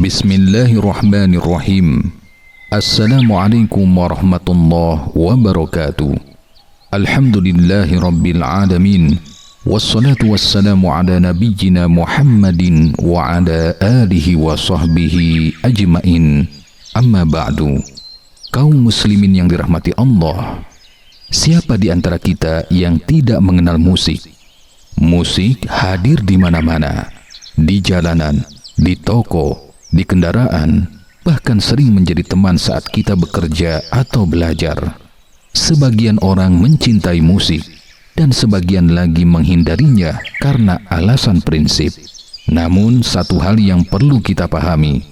Bismillahirrahmanirrahim. Assalamualaikum warahmatullahi wabarakatuh. Alhamdulillahi rabbil alamin. Wassalatu wassalamu ala nabiyyina Muhammadin wa ala alihi wa sahbihi ajmain. Amma ba'du. Kaum muslimin yang dirahmati Allah, siapa di antara kita yang tidak mengenal musik? Musik hadir di mana-mana, di jalanan, di toko, di kendaraan, bahkan sering menjadi teman saat kita bekerja atau belajar. Sebagian orang mencintai musik dan sebagian lagi menghindarinya karena alasan prinsip. Namun satu hal yang perlu kita pahami,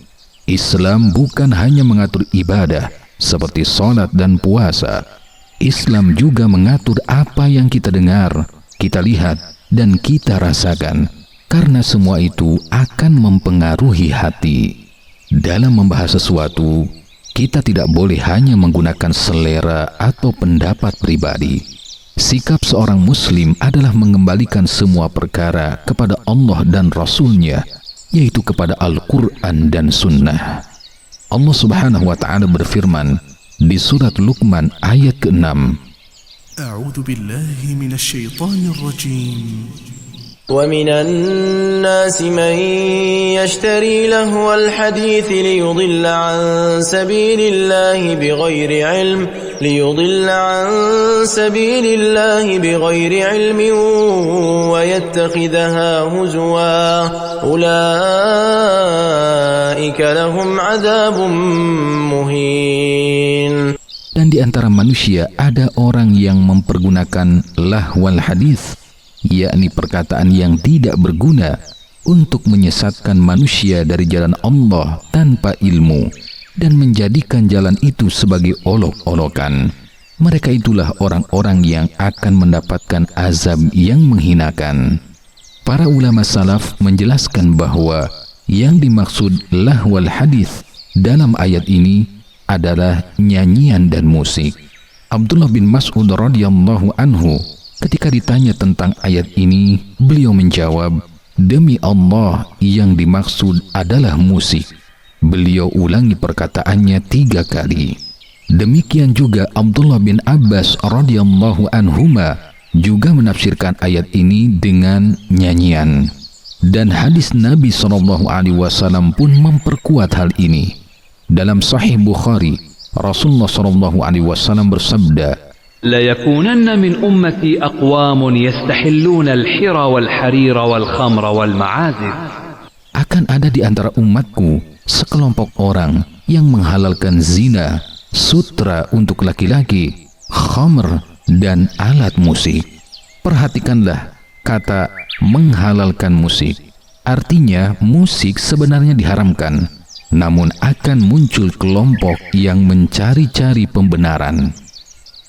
Islam bukan hanya mengatur ibadah seperti sholat dan puasa. Islam juga mengatur apa yang kita dengar, kita lihat, dan kita rasakan, karena semua itu akan mempengaruhi hati. Dalam membahas sesuatu, kita tidak boleh hanya menggunakan selera atau pendapat pribadi. Sikap seorang muslim adalah mengembalikan semua perkara kepada Allah dan Rasul-Nya, yaitu kepada Al-Quran dan Sunnah. Allah Subhanahu wa Ta'ala berfirman di surat Luqman ayat ke-6, A'udzu billahi minasy syaithanir rajim. ومن الناس من يشتري لهو الحديث ليضل عن سبيل الله بغير علم ويتخذها هزوا أولئك لهم عذاب مهين. Dan di antara manusia ada orang yang mempergunakan lahwal hadis, yakni perkataan yang tidak berguna, untuk menyesatkan manusia dari jalan Allah tanpa ilmu dan menjadikan jalan itu sebagai olok-olokan. Mereka itulah orang-orang yang akan mendapatkan azab yang menghinakan. Para ulama salaf menjelaskan bahwa yang dimaksud lahwal hadis dalam ayat ini adalah nyanyian dan musik. Abdullah bin Mas'ud radhiyallahu anhu ketika ditanya tentang ayat ini, beliau menjawab, "Demi Allah, yang dimaksud adalah musik." Beliau ulangi perkataannya 3 kali. Demikian juga Abdullah bin Abbas radhiyallahu anhuma juga menafsirkan ayat ini dengan nyanyian. Dan hadis Nabi SAW pun memperkuat hal ini. Dalam Sahih Bukhari, Rasulullah SAW bersabda, ليكونن من أمتي أقوام يستحلون الحر والحرير والخمر والمعازف. Akan ada di antara umatku sekelompok orang yang menghalalkan zina, sutra untuk laki-laki, khamr, dan alat musik. Perhatikanlah kata menghalalkan musik. Artinya musik sebenarnya diharamkan, namun akan muncul kelompok yang mencari-cari pembenaran.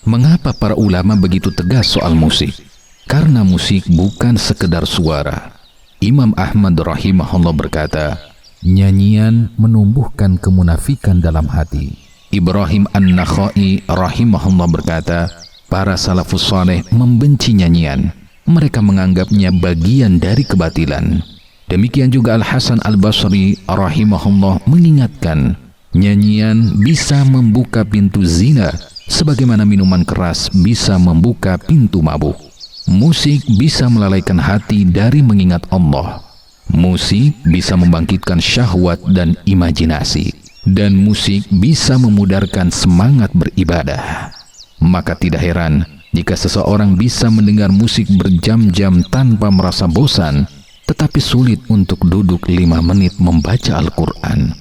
Mengapa para ulama begitu tegas soal musik? Karena musik bukan sekedar suara. Imam Ahmad rahimahullah berkata, nyanyian menumbuhkan kemunafikan dalam hati. Ibrahim An-Nakhai rahimahullah berkata, para salafus saleh membenci nyanyian. Mereka menganggapnya bagian dari kebatilan. Demikian juga Al-Hasan Al-Basri rahimahullah mengingatkan, nyanyian bisa membuka pintu zina, sebagaimana minuman keras bisa membuka pintu mabuk. Musik bisa melalaikan hati dari mengingat Allah. Musik bisa membangkitkan syahwat dan imajinasi. Dan musik bisa memudarkan semangat beribadah. Maka tidak heran jika seseorang bisa mendengar musik berjam-jam tanpa merasa bosan, tetapi sulit untuk duduk 5 menit membaca Al-Quran.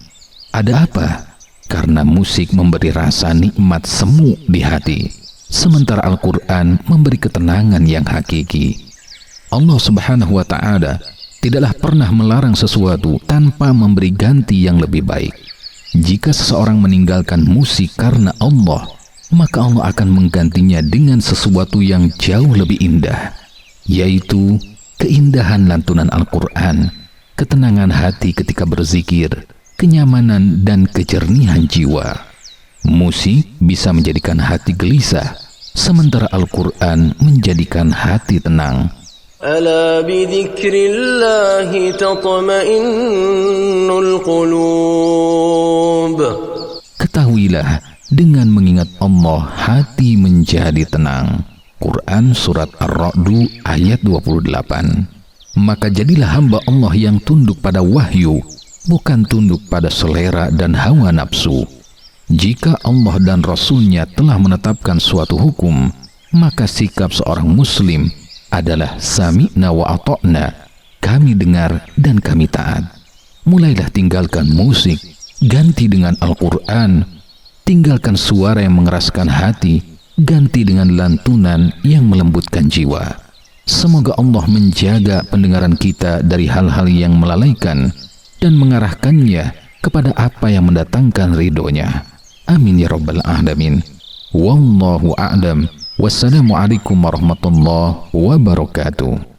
Ada apa? Karena musik memberi rasa nikmat semu di hati, sementara Al-Quran memberi ketenangan yang hakiki. Allah Subhanahu wa Ta'ala tidaklah pernah melarang sesuatu tanpa memberi ganti yang lebih baik. Jika seseorang meninggalkan musik karena Allah, maka Allah akan menggantinya dengan sesuatu yang jauh lebih indah, yaitu keindahan lantunan Al-Quran, ketenangan hati ketika berzikir, kenyamanan dan kejernihan jiwa. Musik bisa menjadikan hati gelisah, sementara Al-Quran menjadikan hati tenang. ألا بذكر الله تطمئن القلوب. Ketahuilah, dengan mengingat Allah hati menjadi tenang. Quran Surat Ar-Ra'du ayat 28. Maka jadilah hamba Allah yang tunduk pada wahyu, bukan tunduk pada selera dan hawa nafsu. Jika Allah dan Rasul-Nya telah menetapkan suatu hukum, maka sikap seorang muslim adalah sami'na wa ata'na, kami dengar dan kami taat. Mulailah tinggalkan musik, ganti dengan Al-Quran. Tinggalkan suara yang mengeraskan hati, ganti dengan lantunan yang melembutkan jiwa. Semoga Allah menjaga pendengaran kita dari hal-hal yang melalaikan dan mengarahkannya kepada apa yang mendatangkan ridhonya. Amin ya rabbal alamin. Wallahu a'lam. Wassalamualaikum warahmatullahi wabarakatuh.